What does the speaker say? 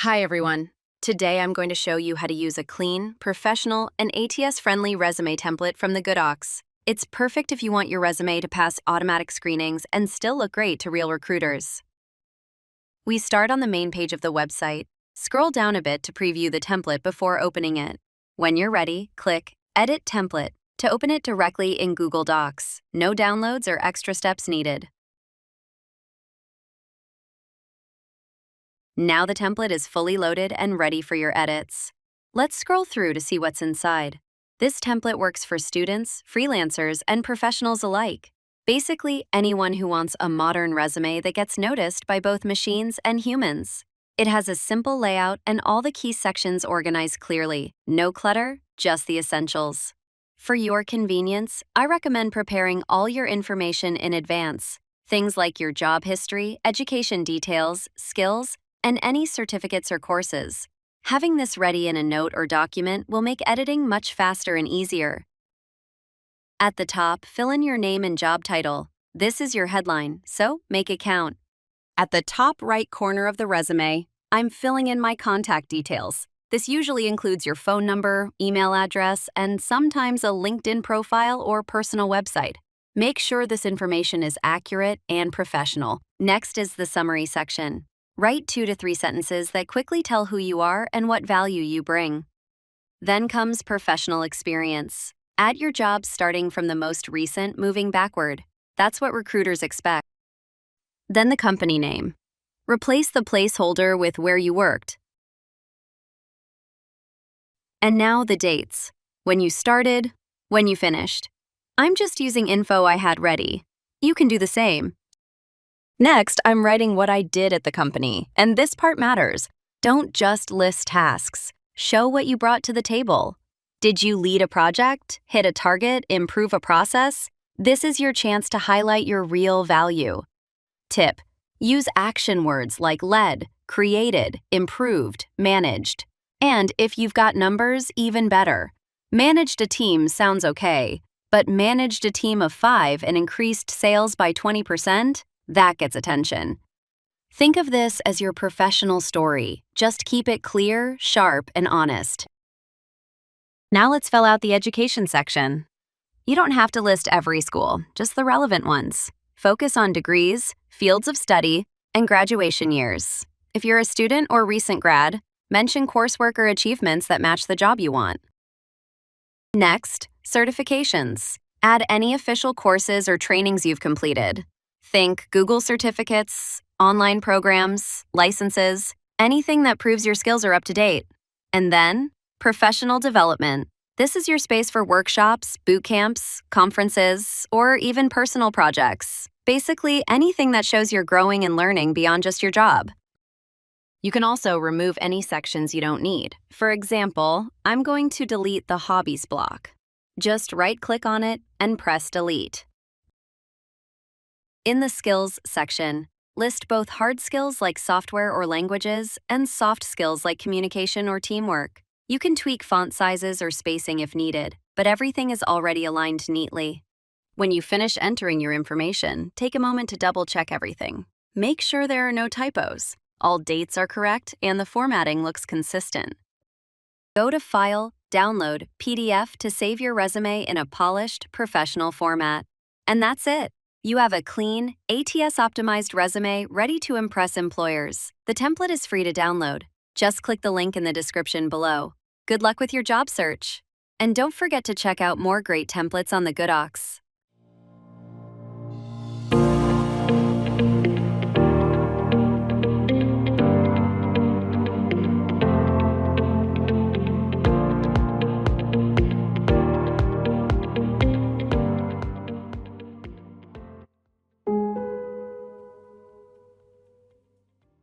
Hi, everyone. Today I'm going to show you how to use a clean, professional, and ATS-friendly resume template from the Goodocks. It's perfect if you want your resume to pass automatic screenings and still look great to real recruiters. We start on the main page of the website. Scroll down a bit to preview the template before opening it. When you're ready, click Edit Template to open it directly in Google Docs. No downloads or extra steps needed. Now the template is fully loaded and ready for your edits. Let's scroll through to see what's inside. This template works for students, freelancers, and professionals alike. Basically, anyone who wants a modern resume that gets noticed by both machines and humans. It has a simple layout and all the key sections organized clearly. No clutter, just the essentials. For your convenience, I recommend preparing all your information in advance. Things like your job history, education details, skills, and any certificates or courses. Having this ready in a note or document will make editing much faster and easier. At the top, fill in your name and job title. This is your headline, so make it count. At the top right corner of the resume, I'm filling in my contact details. This usually includes your phone number, email address, and sometimes a LinkedIn profile or personal website. Make sure this information is accurate and professional. Next is the summary section. Write 2 to 3 sentences that quickly tell who you are and what value you bring. Then comes professional experience. Add your jobs starting from the most recent, moving backward. That's what recruiters expect. Then the company name. Replace the placeholder with where you worked. And now the dates. When you started, when you finished. I'm just using info I had ready. You can do the same. Next, I'm writing what I did at the company, and this part matters. Don't just list tasks. Show what you brought to the table. Did you lead a project, hit a target, improve a process? This is your chance to highlight your real value. Tip: use action words like led, created, improved, managed. And if you've got numbers, even better. Managed a team sounds okay, but managed a team of 5 and increased sales by 20%? That gets attention. Think of this as your professional story. Just keep it clear, sharp, and honest. Now let's fill out the education section. You don't have to list every school, just the relevant ones. Focus on degrees, fields of study, and graduation years. If you're a student or recent grad, mention coursework or achievements that match the job you want. Next, certifications. Add any official courses or trainings you've completed. Think Google certificates, online programs, licenses, anything that proves your skills are up to date. And then, professional development. This is your space for workshops, boot camps, conferences, or even personal projects. Basically, anything that shows you're growing and learning beyond just your job. You can also remove any sections you don't need. For example, I'm going to delete the hobbies block. Just right-click on it and press delete. In the skills section, list both hard skills like software or languages and soft skills like communication or teamwork. You can tweak font sizes or spacing if needed, but everything is already aligned neatly. When you finish entering your information, take a moment to double-check everything. Make sure there are no typos, all dates are correct, and the formatting looks consistent. Go to File, Download, PDF to save your resume in a polished, professional format. And that's it. You have a clean, ATS-optimized resume ready to impress employers. The template is free to download. Just click the link in the description below. Good luck with your job search. And don't forget to check out more great templates on the Goodocks.